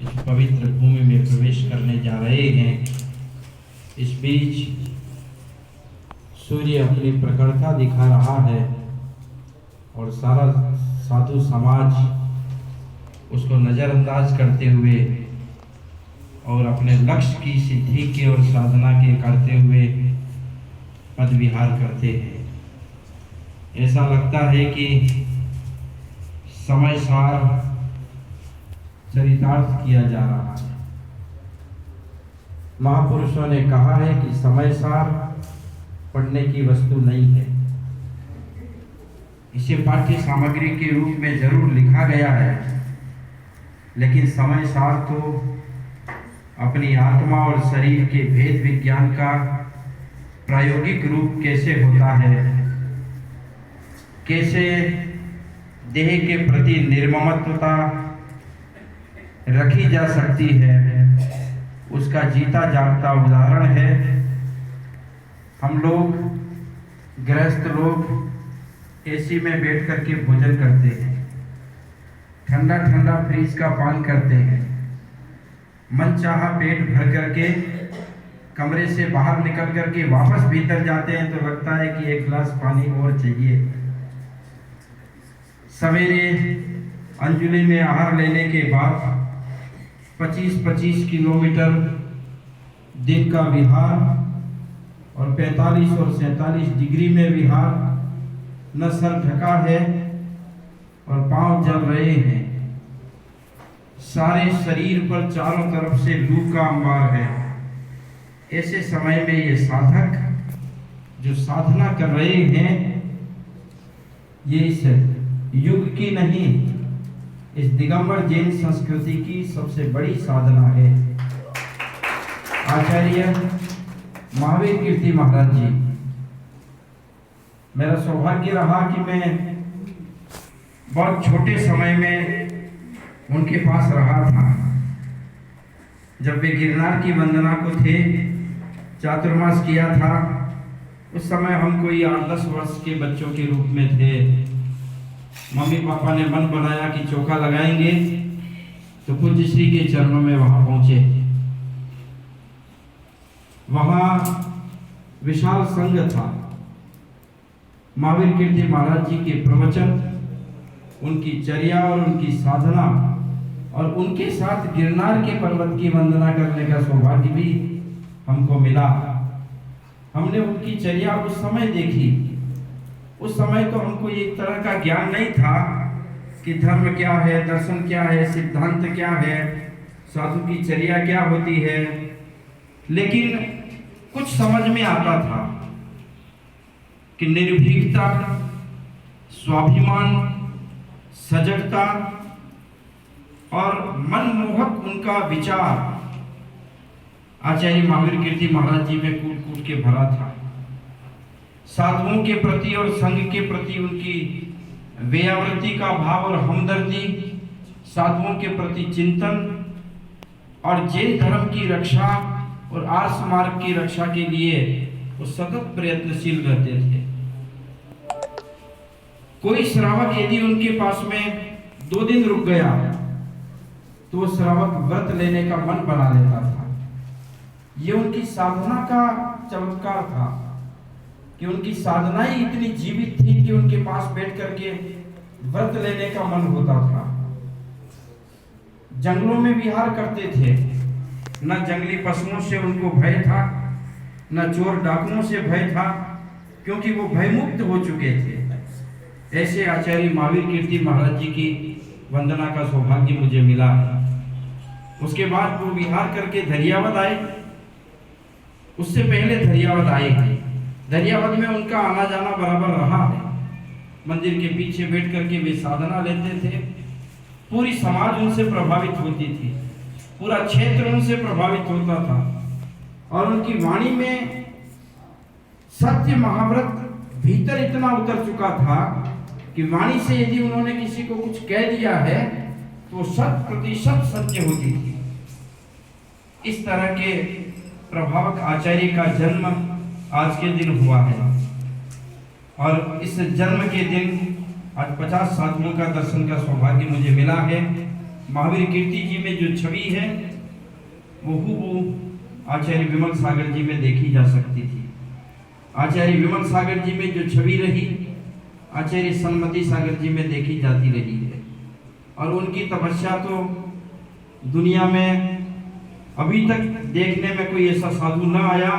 इस पवित्र भूमि में प्रवेश करने जा रहे हैं। इस बीच सूर्य अपनी प्रखरता दिखा रहा है और सारा साधु समाज उसको नज़रअंदाज करते हुए और अपने लक्ष्य की सिद्धि की और साधना के करते हुए पद विहार करते हैं। ऐसा लगता है कि समय सार चरितार्थ किया जा रहा है। महापुरुषों ने कहा है कि समय सार पढ़ने की वस्तु नहीं है। इसे पाठ्य सामग्री के रूप में जरूर लिखा गया है, लेकिन समय सार तो अपनी आत्मा और शरीर के भेद विज्ञान का प्रायोगिक रूप कैसे होता है, कैसे देह के प्रति निर्ममत्वता रखी जा सकती है, उसका जीता जागता उदाहरण है। हम लोग गृहस्थ लोग एसी में बैठ करके भोजन करते हैं, ठंडा ठंडा फ्रिज का पान करते हैं, मन चाहा पेट भर करके कमरे से बाहर निकल करके वापस भीतर जाते हैं तो लगता है कि एक गिलास पानी और चाहिए। सवेरे अंजुलि में आहार लेने के बाद 25-25 किलोमीटर दिन का विहार और 45 और 47 डिग्री में विहार, न सर ढका है और पांव जल रहे हैं। सारे शरीर पर चारों तरफ से लू का अंबार है। ऐसे समय में ये साधक जो साधना कर रहे हैं, ये इस युग की नहीं, इस दिगंबर जैन संस्कृति की सबसे बड़ी साधना है। आचार्य महावीर कीर्ति महाराज जी, मेरा सौभाग्य रहा कि मैं बहुत छोटे समय में उनके पास रहा था। जब वे गिरनार की वंदना को थे, चातुर्मास किया था, उस समय हम कोई 8-10 वर्ष के बच्चों के रूप में थे। मम्मी पापा ने मन बनाया कि चौका लगाएंगे, तो पूज्य श्री के चरणों में वहां पहुंचे। वहां विशाल संघ था। महावीर कीर्ति महाराज जी के प्रवचन, उनकी चर्या और उनकी साधना और उनके साथ गिरनार के पर्वत की वंदना करने का सौभाग्य भी हमको मिला। हमने उनकी चर्या उस समय देखी। उस समय तो हमको एक तरह का ज्ञान नहीं था कि धर्म क्या है, दर्शन क्या है, सिद्धांत क्या है, साधु की चर्या क्या होती है, लेकिन कुछ समझ में आता था कि निर्भीकता, स्वाभिमान, सजगता और मनमोहक उनका विचार आचार्य महावीर कीर्ति महाराज जी में कूट कूट के भरा था। साधुओं के प्रति और संघ के प्रति उनकी व्यावृत्ति का भाव और हमदर्दी, साधुओं के प्रति चिंतन और जैन धर्म की रक्षा और आर्ष मार्ग की रक्षा के लिए वो सतत प्रयत्नशील रहते थे। कोई श्रावक यदि उनके पास में 2 दिन रुक गया तो वो श्रावक व्रत लेने का मन बना लेता था। ये उनकी साधना का चमत्कार था कि उनकी साधना ही इतनी जीवित थी कि उनके पास बैठ करके व्रत लेने का मन होता था। जंगलों में विहार करते थे, न जंगली पशुओं से उनको भय था, न चोर डाकुओं से भय था, क्योंकि वो भयमुक्त हो चुके थे। ऐसे आचार्य महावीर कीर्ति महाराज जी की वंदना का सौभाग्य मुझे मिला। उसके बाद वो विहार करके धरियावद आए। उससे पहले धरियावद आए हैं। दरियावद में उनका आना जाना बराबर रहा है। मंदिर के पीछे बैठ करके वे साधना लेते थे। पूरी समाज उनसे प्रभावित होती थी, पूरा क्षेत्र उनसे प्रभावित होता था और उनकी वाणी में सत्य महाव्रत भीतर इतना उतर चुका था कि वाणी से यदि उन्होंने किसी को कुछ कह दिया है तो 100% सत्य होती थी। इस तरह के प्रभावक आचार्य का जन्म आज के दिन हुआ है और इस जन्म के दिन आज 50 साधुओं का दर्शन का सौभाग्य मुझे मिला है। महावीर कीर्ति जी में जो छवि है वो आचार्य विमल सागर जी में देखी जा सकती थी। आचार्य विमल सागर जी में जो छवि रही आचार्य सन्मति सागर जी में देखी जाती रही है। और उनकी तपस्या तो दुनिया में अभी तक देखने में कोई ऐसा साधु न आया,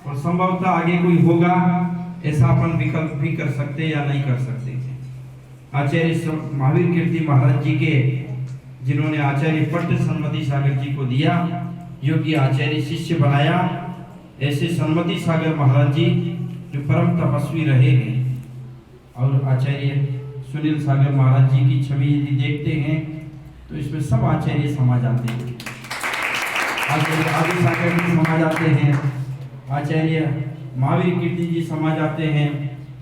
और संभवतः आगे कोई होगा ऐसा अपन विकल्प भी कर सकते या नहीं कर सकते। आचार्य महावीर कीर्ति महाराज जी के जिन्होंने आचार्य पट्ट सन्मति सागर जी को दिया, जो कि आचार्य शिष्य बनाया, ऐसे सन्मति सागर महाराज जी जो परम तपस्वी रहे हैं। और आचार्य सुनील सागर महाराज जी की छवि यदि देखते हैं तो इसमें सब आचार्य समा जाते हैं। आचार्य आदि सागर जी समा जाते हैं, आचार्य महावीर कीर्ति जी समा जाते हैं,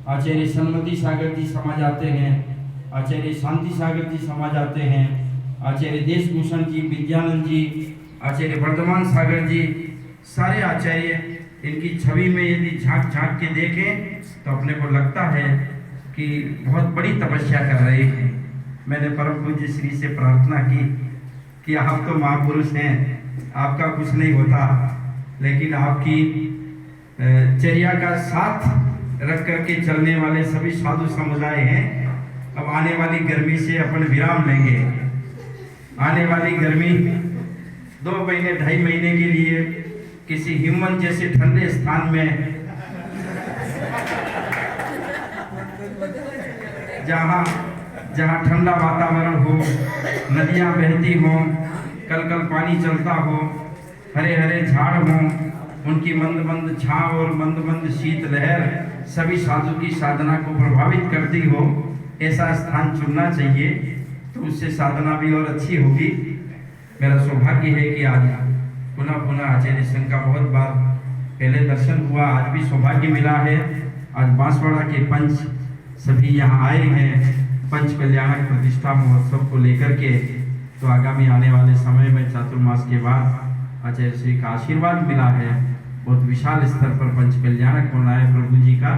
आचार्य सन्मति सागर जी समा जाते हैं, आचार्य शांति सागर जी समा जाते हैं, आचार्य देशभूषण जी, विद्यानंद जी, आचार्य वर्धमान सागर जी, सारे आचार्य इनकी छवि में यदि झांक झांक के देखें तो अपने को लगता है कि बहुत बड़ी तपस्या कर रहे हैं। मैंने परम पूज्य श्री से प्रार्थना की कि आप तो महापुरुष हैं, आपका कुछ नहीं होता, लेकिन आपकी चर्या का साथ रख करके चलने वाले सभी साधु समुदाय हैं। अब आने वाली गर्मी से अपन विराम लेंगे। आने वाली गर्मी 2 महीने 2.5 महीने के लिए किसी हिमवंत जैसे ठंडे स्थान में, जहाँ ठंडा वातावरण हो, नदियाँ बहती हों, कल कल पानी चलता हो, हरे हरे झाड़ हों, उनकी मंद मंद छांव और मंद मंद शीत लहर सभी साधु की साधना को प्रभावित करती हो, ऐसा स्थान चुनना चाहिए, तो उससे साधना भी और अच्छी होगी। मेरा सौभाग्य है कि आज पुनः आचार्य संघ का बहुत बार पहले दर्शन हुआ, आज भी सौभाग्य मिला है। आज बांसवाड़ा के पंच सभी यहाँ आए हैं पंच कल्याणक प्रतिष्ठा महोत्सव को लेकर के। तो आगामी आने वाले समय में चातुर्मास के बाद आचार्य श्री का आशीर्वाद मिला है, बहुत विशाल स्तर पर पंच कल्याणक होना है प्रभु जी का,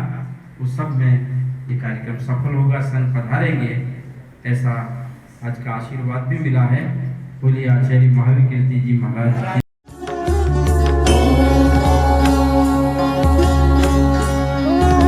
उस सब में ये कार्यक्रम सफल होगा, संघ पधारेंगे, ऐसा आज का आशीर्वाद भी मिला है। बोलिए आचार्य महावीर कीर्ति जी महाराज।